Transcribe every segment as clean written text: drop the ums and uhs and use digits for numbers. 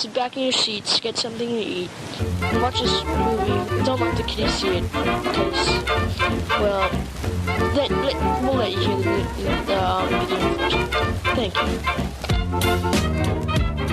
sit back in your seats, get something to eat, and watch this movie. Don't let the kiddies see it, because, well, we'll let you hear the beginning first. Thank you.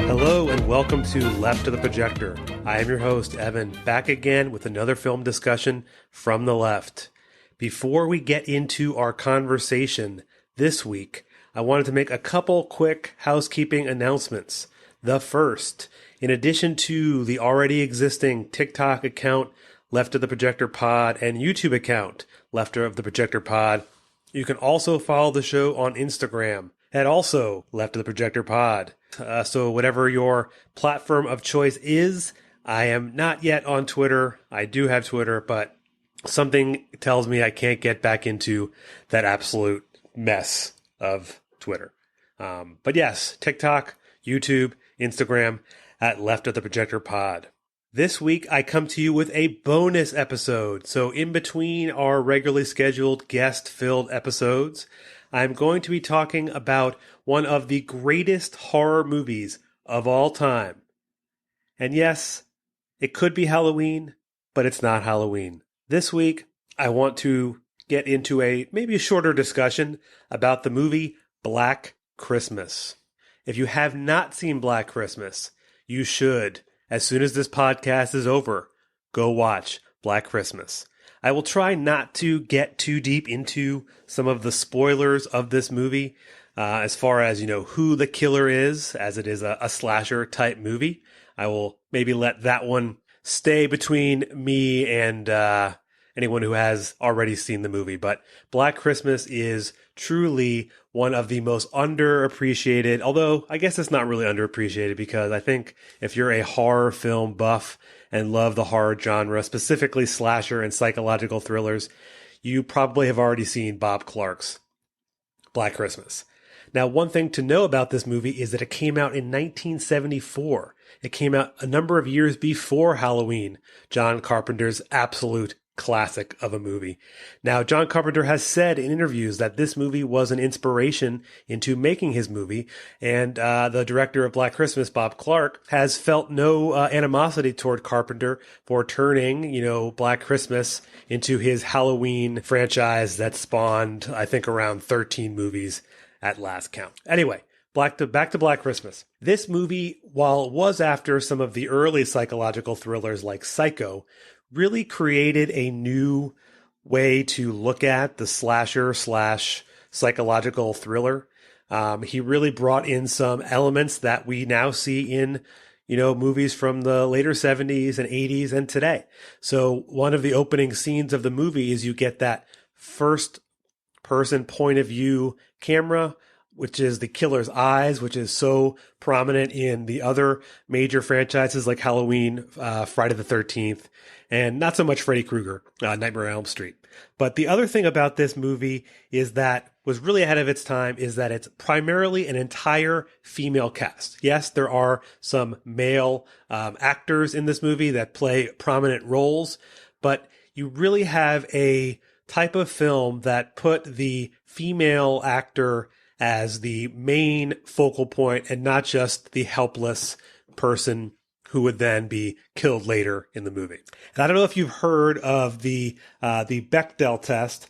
Hello and welcome to Left of the Projector. I am your host, Evan, back again with another film discussion from the left. Before we get into our conversation this week, I wanted to make a couple quick housekeeping announcements. The first, in addition to the already existing TikTok account, Left of the Projector Pod, and YouTube account, Left of the Projector Pod, you can also follow the show on Instagram at also Left of the Projector Pod. So whatever your platform of choice is, I am not yet on Twitter. I do have Twitter, but something tells me I can't get back into that absolute mess of Twitter. But yes, TikTok, YouTube, Instagram at Left of the Projector Pod. This week, I come to you with a bonus episode. So in between our regularly scheduled guest-filled episodes, I'm going to be talking about one of the greatest horror movies of all time. And yes, it could be Halloween, but it's not Halloween. This week, I want to get into maybe a shorter discussion about the movie Black Christmas. If you have not seen Black Christmas, you should. As soon as this podcast is over, go watch Black Christmas. I will try not to get too deep into some of the spoilers of this movie, as far as, who the killer is, as it is a slasher type movie. I will maybe let that one stay between me and anyone who has already seen the movie. But Black Christmas is truly one of the most underappreciated, although I guess it's not really underappreciated, because I think if you're a horror film buff and love the horror genre, specifically slasher and psychological thrillers, you probably have already seen Bob Clark's Black Christmas. Now, one thing to know about this movie is that it came out in 1974. It came out a number of years before Halloween, John Carpenter's absolute classic of a movie. Now, John Carpenter has said in interviews that this movie was an inspiration into making his movie, and the director of Black Christmas, Bob Clark, has felt no animosity toward Carpenter for turning, Black Christmas into his Halloween franchise that spawned, I think, around 13 movies at last count. Anyway, back to Black Christmas. This movie, while it was after some of the early psychological thrillers like Psycho, really created a new way to look at the slasher / psychological thriller. He really brought in some elements that we now see in, movies from the later 70s and 80s and today. So one of the opening scenes of the movie is you get that first person point of view camera, which is the killer's eyes, which is so prominent in the other major franchises like Halloween, Friday the 13th, and not so much Freddy Krueger, Nightmare on Elm Street. But the other thing about this movie is that was really ahead of its time is that it's primarily an entire female cast. Yes, there are some male actors in this movie that play prominent roles, but you really have a type of film that put the female actor as the main focal point and not just the helpless person who would then be killed later in the movie. And I don't know if you've heard of the Bechdel test.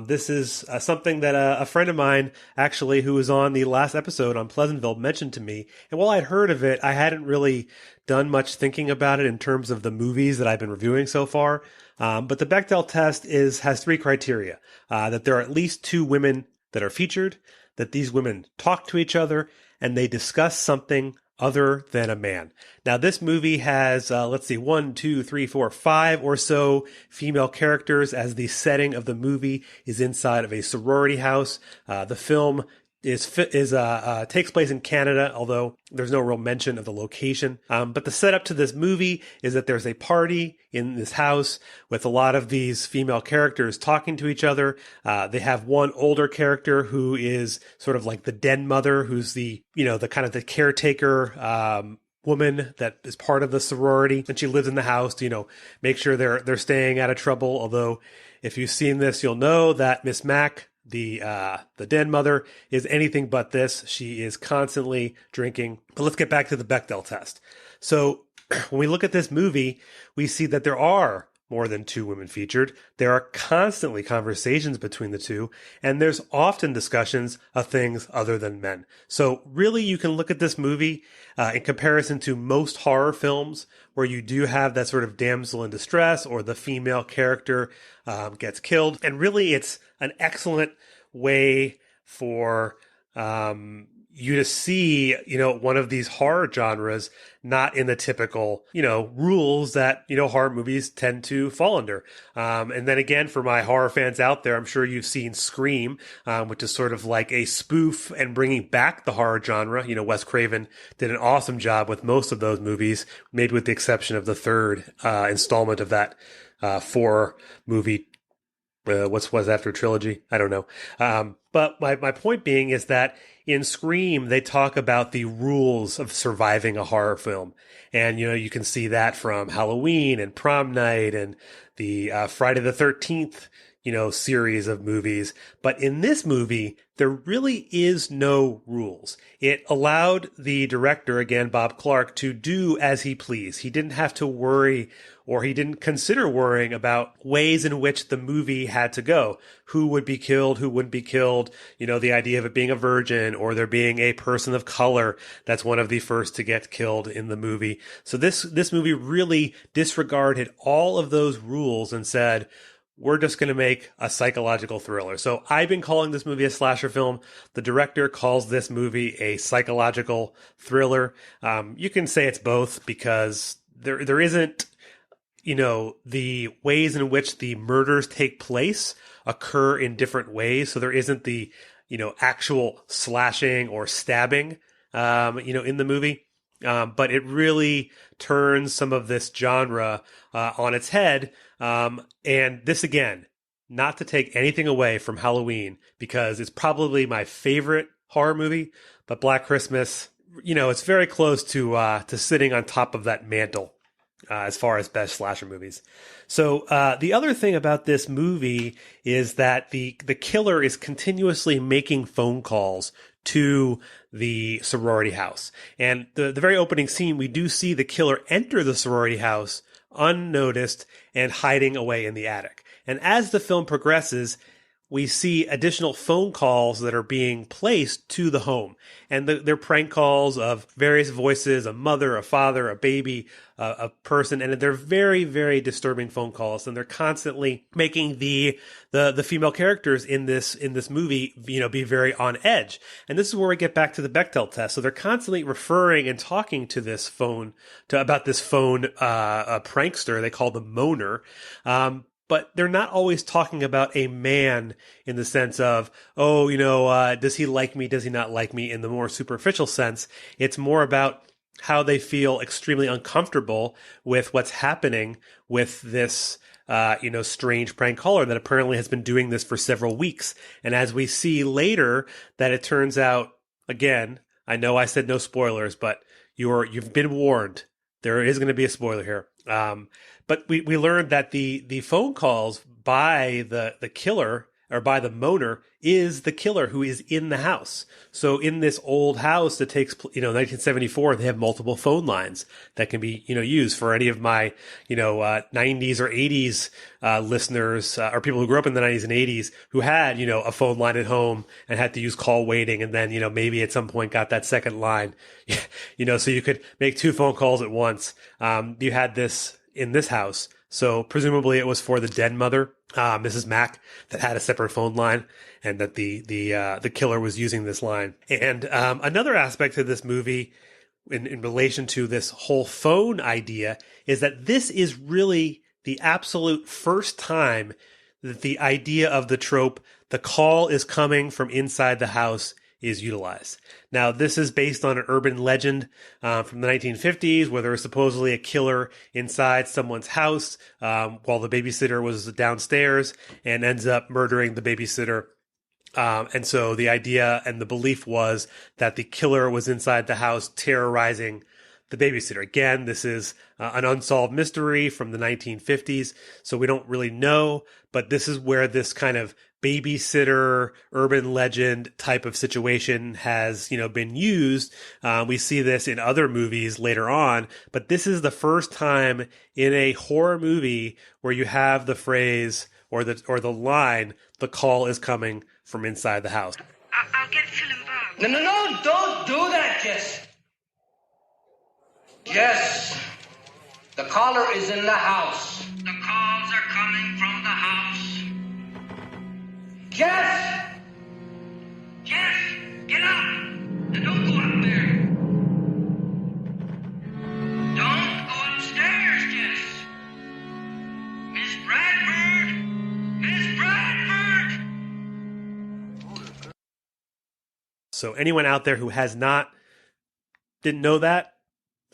This is something that a friend of mine, actually, who was on the last episode on Pleasantville, mentioned to me. And while I'd heard of it, I hadn't really done much thinking about it in terms of the movies that I've been reviewing so far. But the Bechdel test has three criteria. That there are at least two women that are featured, that these women talk to each other, and they discuss something other than a man. Now, this movie has, 1, 2, 3, 4, 5 or so female characters, as the setting of the movie is inside of a sorority house. The film takes place in Canada, although there's no real mention of the location. But the setup to this movie is that there's a party in this house with a lot of these female characters talking to each other. They have one older character who is sort of like the den mother, who's the kind of the caretaker, woman that is part of the sorority, and she lives in the house to, make sure they're staying out of trouble. Although if you've seen this, you'll know that Miss Mac, the den mother is anything but this. She is constantly drinking. But let's get back to the Bechdel test. So when we look at this movie, we see that there are more than two women featured. There are constantly conversations between the two, and there's often discussions of things other than men. So really, you can look at this movie in comparison to most horror films where you do have that sort of damsel in distress or the female character gets killed. And really, it's an excellent way for you to see, one of these horror genres not in the typical, rules that, horror movies tend to fall under. And then again, for my horror fans out there, I'm sure you've seen Scream, which is sort of like a spoof and bringing back the horror genre. Wes Craven did an awesome job with most of those movies, maybe with the exception of the third installment of that 4-movie what's after trilogy? I don't know. But my point being is that in Scream, they talk about the rules of surviving a horror film. And, you can see that from Halloween and Prom Night and the Friday the 13th, series of movies. But in this movie, there really is no rules. It allowed the director, again, Bob Clark, to do as he pleased. He didn't have to worry, or he didn't consider worrying about ways in which the movie had to go. Who would be killed, who wouldn't be killed, the idea of it being a virgin or there being a person of color that's one of the first to get killed in the movie. So this movie really disregarded all of those rules and said, we're just going to make a psychological thriller. So I've been calling this movie a slasher film. The director calls this movie a psychological thriller. You can say it's both because there isn't, the ways in which the murders take place occur in different ways. So there isn't the, actual slashing or stabbing, in the movie. But it really turns some of this genre on its head. And this, again, not to take anything away from Halloween, because it's probably my favorite horror movie, but Black Christmas, it's very close to sitting on top of that mantle as far as best slasher movies. So the other thing about this movie is that the killer is continuously making phone calls to the sorority house. And the very opening scene, we do see the killer enter the sorority house unnoticed and hiding away in the attic. And as the film progresses, we see additional phone calls that are being placed to the home. And they're prank calls of various voices, a mother, a father, a baby, a person. And they're very, very disturbing phone calls. And they're constantly making the female characters in this movie, be very on edge. And this is where we get back to the Bechdel test. So they're constantly referring and talking to this phone, about this phone prankster they call the Moaner. But they're not always talking about a man in the sense of, does he like me? Does he not like me? In the more superficial sense, it's more about how they feel extremely uncomfortable with what's happening with this, strange prank caller that apparently has been doing this for several weeks. And as we see later, that it turns out, again, I know I said no spoilers, but you've been warned. There is going to be a spoiler here. But we learned that the phone calls by the killer or by the Moaner is the killer who is in the house. So in this old house that takes, 1974, they have multiple phone lines that can be, used for any of my, 90s or 80s listeners or people who grew up in the 90s and 80s who had, a phone line at home and had to use call waiting. And then, maybe at some point got that second line, so you could make 2 phone calls at once. You had this in this house. So presumably it was for the den mother, Mrs. Mack, that had a separate phone line, and that the killer was using this line. And another aspect of this movie in relation to this whole phone idea is that this is really the absolute first time that the idea of the trope, the call is coming from inside the house, is utilized. Now, this is based on an urban legend from the 1950s where there was supposedly a killer inside someone's house while the babysitter was downstairs and ends up murdering the babysitter. And so the idea and the belief was that the killer was inside the house terrorizing the babysitter. Again, this is an unsolved mystery from the 1950s, so we don't really know, but this is where this kind of babysitter urban legend type of situation has, been used. We see this in other movies later on, but this is the first time in a horror movie where you have the phrase or the line, "The call is coming from inside the house." I'll get Phil and Bob. No, don't do that, Jess. Jess, the caller is in the house. The calls are coming from the house. Jess! Jess, get up! And don't go up there. Don't go upstairs, Jess. Miss Bradford! Miss Bradford! So anyone out there who didn't know that,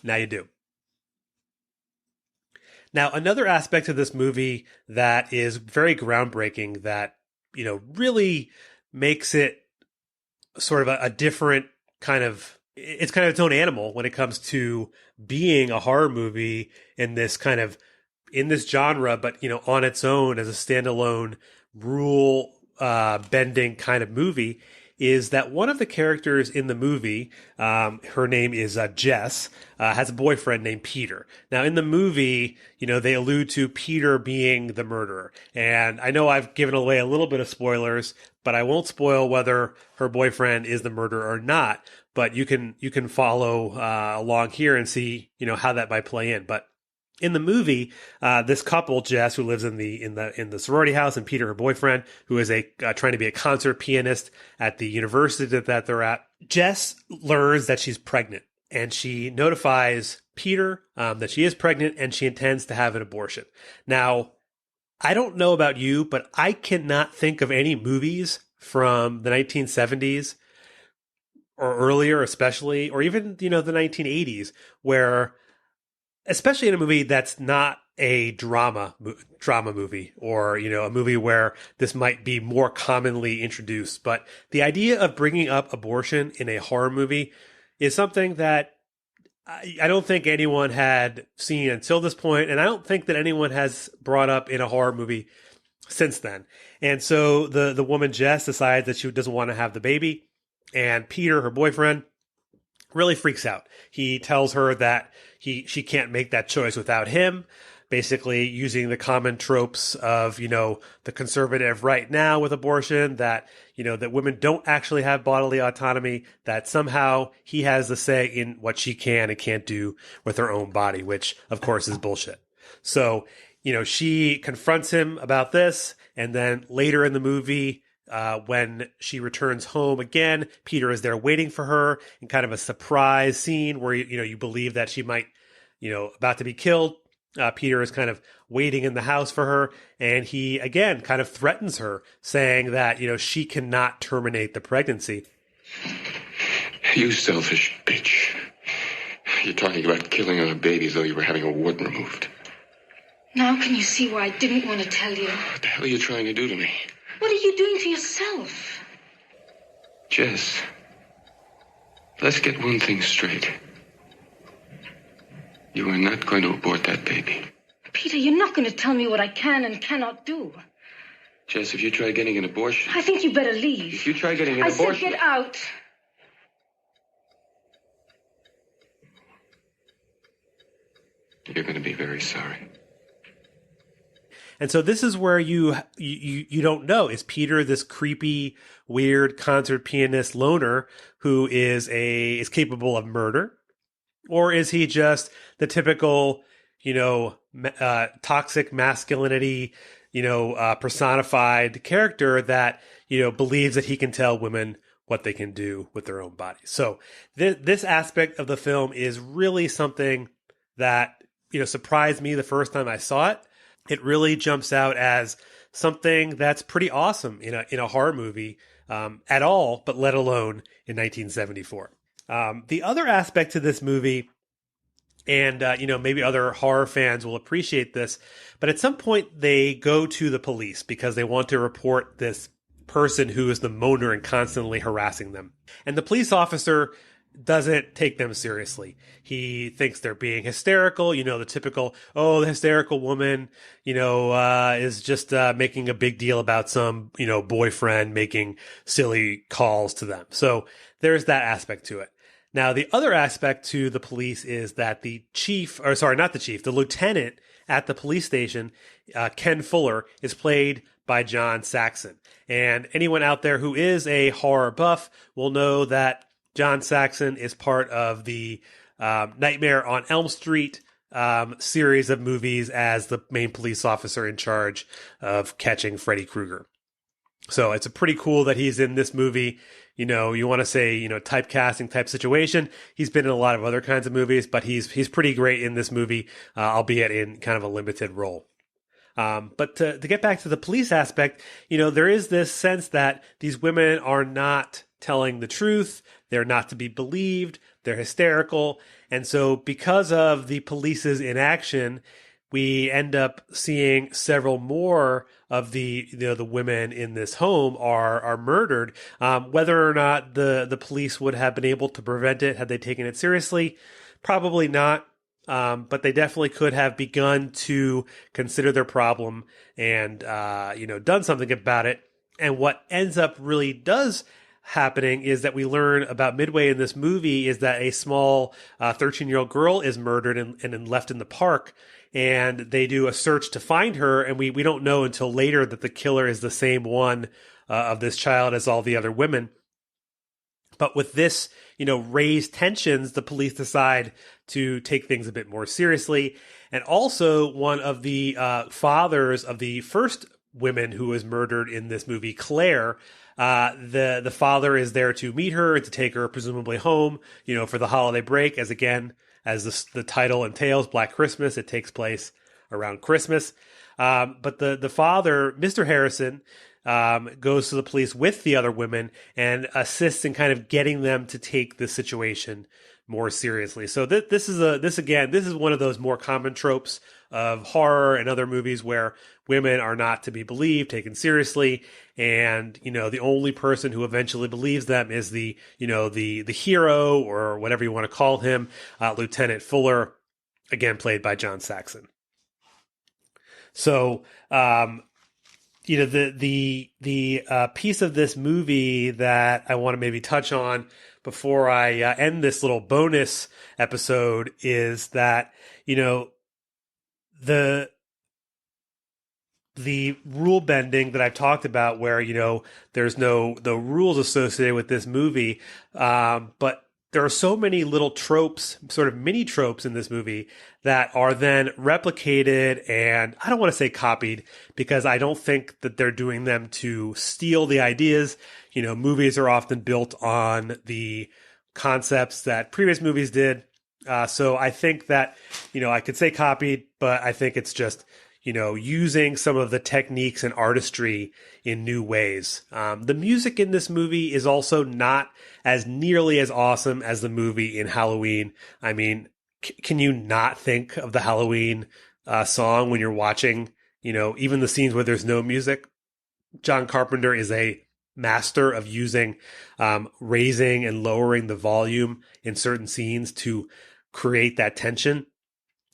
now you do. Now, another aspect of this movie that is very groundbreaking that, really makes it sort of a different kind of, it's kind of its own animal when it comes to being a horror movie in this genre, but, on its own as a standalone rule bending kind of movie, is that one of the characters in the movie, her name is Jess, has a boyfriend named Peter. Now, in the movie, they allude to Peter being the murderer. And I know I've given away a little bit of spoilers, but I won't spoil whether her boyfriend is the murderer or not. But you can follow along here and see, how that might play in. But in the movie, this couple, Jess, who lives in the sorority house, and Peter, her boyfriend, who is trying to be a concert pianist at the university that they're at. Jess learns that she's pregnant, and she notifies Peter that she is pregnant and she intends to have an abortion. Now, I don't know about you, but I cannot think of any movies from the 1970s or earlier, especially, or even the 1980s, where, especially in a movie that's not a drama movie, or, a movie where this might be more commonly introduced. But the idea of bringing up abortion in a horror movie is something that I don't think anyone had seen until this point, and I don't think that anyone has brought up in a horror movie since then. And so the woman, Jess, decides that she doesn't want to have the baby, and Peter, her boyfriend, really freaks out. He tells her that she can't make that choice without him, basically using the common tropes of, the conservative right now with abortion, that, that women don't actually have bodily autonomy, that somehow he has the say in what she can and can't do with her own body, which of course is bullshit. So, she confronts him about this, and then later in the movie, when she returns home again, Peter is there waiting for her in kind of a surprise scene where, you believe that she might, about to be killed. Peter is kind of waiting in the house for her, and he again kind of threatens her, saying that, she cannot terminate the pregnancy. You selfish bitch. You're talking about killing our baby as though you were having a wart removed. Now can you see why I didn't want to tell you? What the hell are you trying to do to me? What are you doing to yourself? Jess, let's get one thing straight. You are not going to abort that baby. Peter, you're not going to tell me what I can and cannot do. Jess, if you try getting an abortion... I think you better leave. If you try getting an abortion... I said get out. You're going to be very sorry. And so this is where you don't know. Is Peter this creepy, weird concert pianist loner who is capable of murder? Or is he just the typical, toxic masculinity, personified character that, believes that he can tell women what they can do with their own bodies? So this aspect of the film is really something that, surprised me the first time I saw it. It really jumps out as something that's pretty awesome in a horror movie at all, but let alone in 1974. The other aspect to this movie, and maybe other horror fans will appreciate this, but at some point they go to the police because they want to report this person who is the moaner and constantly harassing them. And the police officer doesn't take them seriously. He thinks they're being hysterical, the typical, oh, the hysterical woman, is just making a big deal about some, boyfriend making silly calls to them. So there's that aspect to it. Now, the other aspect to the police is that the lieutenant at the police station, Ken Fuller, is played by John Saxon. And anyone out there who is a horror buff will know that John Saxon is part of the Nightmare on Elm Street series of movies as the main police officer in charge of catching Freddy Krueger. So it's a pretty cool that he's in this movie. You want to say, typecasting type situation. He's been in a lot of other kinds of movies, but he's pretty great in this movie, albeit in kind of a limited role. But to get back to the police aspect, there is this sense that these women are not telling the truth. They're not to be believed. They're hysterical. And so because of the police's inaction, we end up seeing several more of the women in this home are murdered. Whether or not the police would have been able to prevent it had they taken it seriously, probably not. But they definitely could have begun to consider their problem and done something about it. And what ends up really does happening is that we learn about midway in this movie is that a small 13-year-old girl is murdered and left in the park. And they do a search to find her, and we don't know until later that the killer is the same one of this child as all the other women. But with this, raised tensions, the police decide to take things a bit more seriously. And also, one of the fathers of the first women who was murdered in this movie, Claire, the father is there to meet her and to take her presumably home, for the holiday break, as the title entails, Black Christmas. It takes place around Christmas. But the father, Mr. Harrison, goes to the police with the other women and assists in kind of getting them to take the situation more seriously. So this is one of those more common tropes of horror and other movies where women are not to be believed, taken seriously, and the only person who eventually believes them is the hero, or whatever you want to call him, Lieutenant Fuller, again played by John Saxon. So the piece of this movie that I want to maybe touch on before I end this little bonus episode is that, the rule bending that I've talked about where, there's no rules associated with this movie. But there are so many little tropes, sort of mini tropes in this movie that are then replicated, and I don't want to say copied because I don't think that they're doing them to steal the ideas. Movies are often built on the concepts that previous movies did. So I think that, I could say copied, but I think it's just, using some of the techniques and artistry in new ways. The music in this movie is also not as nearly as awesome as the movie in Halloween. I mean, can you not think of the Halloween song when you're watching, even the scenes where there's no music? John Carpenter is a master of using raising and lowering the volume in certain scenes to create that tension.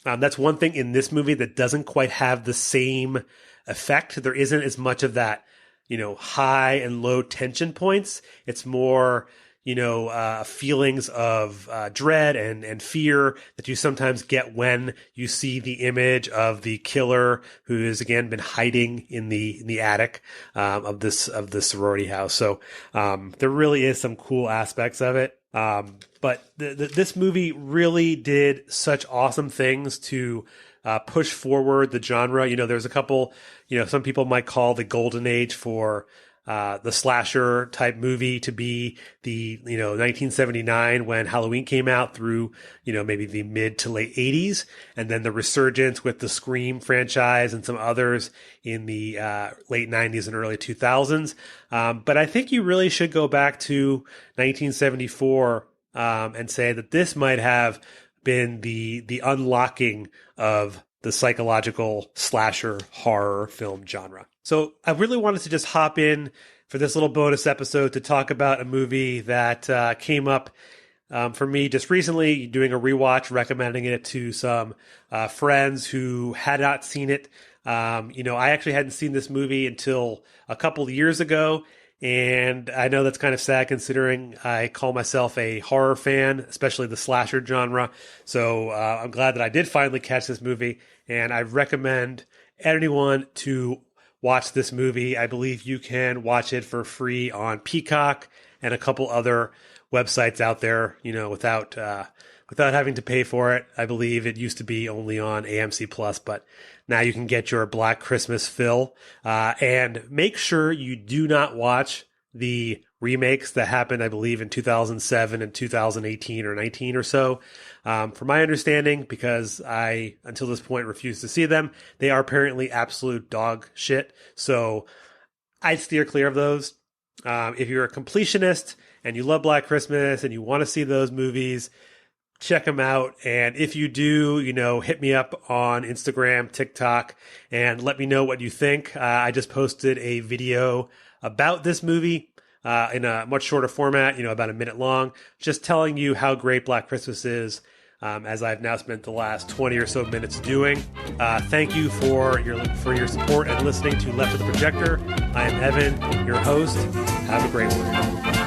That's one thing in this movie that doesn't quite have the same effect. There isn't as much of that, high and low tension points. It's more, feelings of dread and fear that you sometimes get when you see the image of the killer who has again been hiding in the attic of this sorority house. So there really is some cool aspects of it. But this movie really did such awesome things to push forward the genre. There's a couple, some people might call the golden age for the slasher type movie to be the 1979 when Halloween came out through maybe the mid to late 80s, and then the resurgence with the Scream franchise and some others in the late 90s and early 2000s. But I think you really should go back to 1974 and say that this might have been the unlocking of the psychological slasher horror film genre. So I really wanted to just hop in for this little bonus episode to talk about a movie that came up for me just recently, doing a rewatch, recommending it to some friends who had not seen it. I actually hadn't seen this movie until a couple of years ago, and I know that's kind of sad considering I call myself a horror fan, especially the slasher genre. So I'm glad that I did finally catch this movie, and I recommend anyone to watch this movie. I believe you can watch it for free on Peacock and a couple other websites out there, without having to pay for it. I believe it used to be only on AMC Plus, but now you can get your Black Christmas fill. And make sure you do not watch the remakes that happened, I believe, in 2007 and 2018 or 19 or so. From my understanding, because I, until this point, refused to see them, they are apparently absolute dog shit. So I'd steer clear of those. If you're a completionist and you love Black Christmas and you want to see those movies, check them out. And if you do, hit me up on Instagram, TikTok, and let me know what you think. I just posted a video about this movie in a much shorter format, about a minute long, just telling you how great Black Christmas is, as I've now spent the last 20 or so minutes doing. Thank you for your support and listening to Left of the Projector. I am Evan, your host. Have a great one.